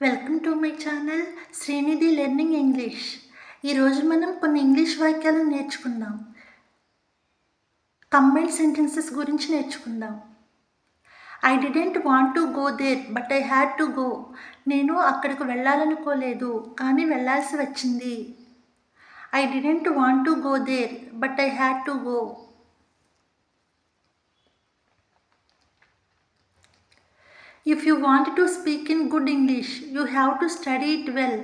Welcome to my channel Srinidhi learning English. ఈరోజు మనం కొన్ని ఇంగ్లీష్ వాక్యాలను నేర్చుకుందాం. కంబైన్డ్ సెంటెన్సెస్ గురించి నేర్చుకుందాం. I didn't want to go there but I had to go. నేను అక్కడికి వెళ్ళాలనుకోలేదు కానీ వెళ్ళాల్సి వచ్చింది. I didn't want to go there but I had to go. If you want to speak in good English you have to study it well.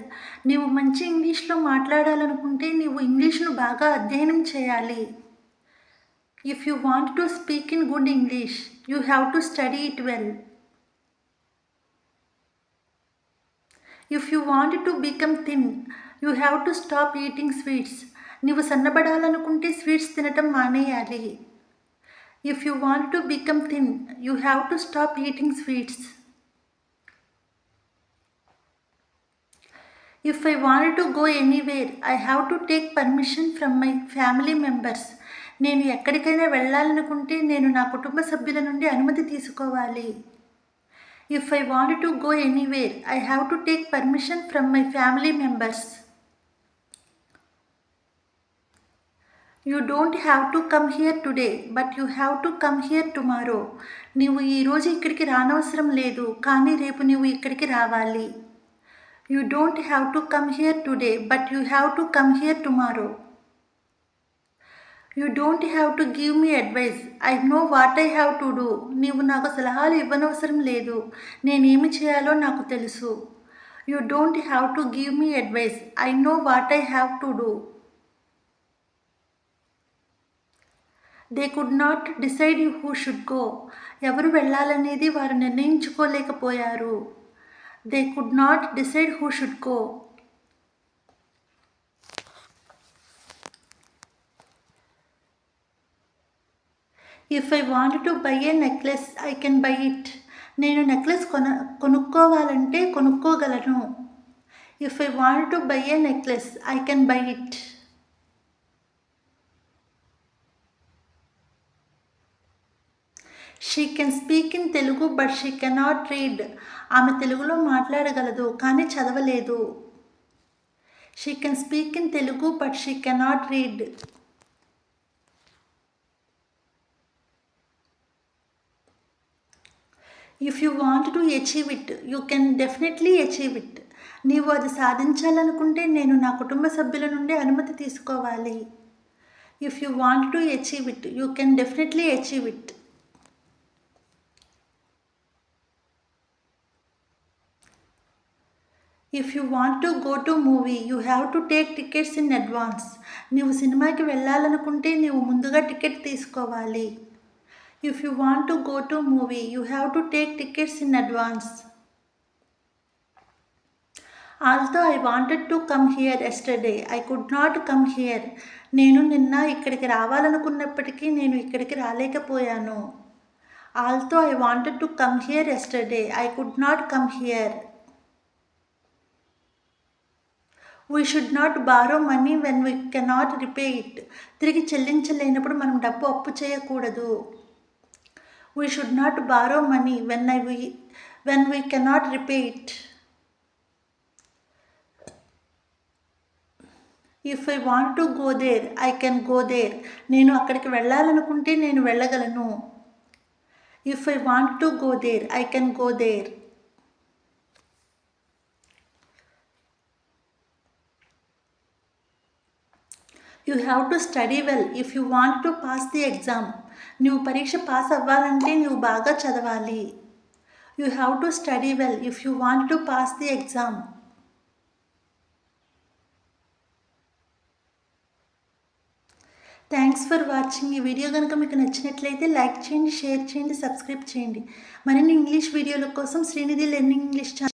నీవు మంచి ఇంగ్లీష్లో మాట్లాడాలనుకుంటే నీవు ఇంగ్లీష్ను బాగా అధ్యయనం చేయాలి. If you want to speak in good English you have to study it well. If you want to become thin you have to stop eating sweets. నీవు సన్నబడాలనుకుంటే స్వీట్స్ తినటం మానేయాలి. If you want to become thin, you have to stop eating sweets. If I want to go anywhere, I have to take permission from my family members. నేను ఎక్కడికైనా వెళ్ళాలనుకుంటే నేను నా కుటుంబ సభ్యుల నుండి అనుమతి తీసుకోవాలి. If I want to go anywhere, I have to take permission from my family members. You don't have to come here today, but you have to come here tomorrow. నీవు ఈరోజు ఇక్కడికి రానవసరం లేదు కానీ రేపు నీవు ఇక్కడికి రావాలి. You don't have to come here today, but you have to come here tomorrow. You don't have to give me advice. I know what I have to do. నీవు నాకు సలహాలు ఇవ్వనవసరం లేదు, నేనేమి చేయాలో నాకు తెలుసు. You don't have to give me advice. I know what I have to do. They could not decide who should go. ఎవరు వెళ్ళాలనేది వారు నిర్ణయించుకోలేకపోయారు. They could not decide who should go. If I want to buy a necklace I can buy it. నేను necklace కొనుక్కోవాలంటే కొనుక్కోగలను. If I want to buy a necklace I can buy it. She can speak in Telugu but she cannot read. ఆమె తెలుగులో మాట్లాడగలదు కానీ చదవలేదు. She can speak in Telugu but she cannot read. If you want to achieve it you can definitely achieve it. నీవు అది సాధించాలనుకుంటే నేను నా కుటుంబ సభ్యుల నుండి అనుమతి తీసుకోవాలి. If you want to achieve it you can definitely achieve it. If you want to go to movie you have to take tickets in advance. నీవు సినిమాకి వెళ్ళాలనుకుంటే నీవు ముందుగా టికెట్ తీసుకోవాలి. If you want to go to movie you have to take tickets in advance. ఆల్తో I wanted to come here yesterday I could not come here. నేను నిన్న ఇక్కడికి రావాలనుకున్నప్పటికీ నేను ఇక్కడికి రాలేకపోయాను. ఆల్తో I wanted to come here yesterday I could not come here. We should not borrow money when we cannot repay it. తిరిగి చెల్లించలేనప్పుడు మనం డబ్బు అప్పు చేయకూడదు. We should not borrow money when we cannot repay it. If I want to go there I can go there. నేను అక్కడికి వెళ్ళాలనుకుంటే నేను వెళ్ళగలను. If I want to go there I can go there. You have to study well if you want to pass the exam. నువ్వు పరీక్ష pass అవ్వాలంటే నువ్వు బాగా చదవాలి. You have to study well if you want to pass the exam. Thanks for watching. ఈ video కనుక మీకు నచ్చినట్లయితే లైక్ చేయండి, షేర్ చేయండి, సబ్స్క్రైబ్ చేయండి. మరిన్ని ఇంగ్లీష్ వీడియోల కోసం శ్రీనిధి లెర్నింగ్ ఇంగ్లీష్ ఛానల్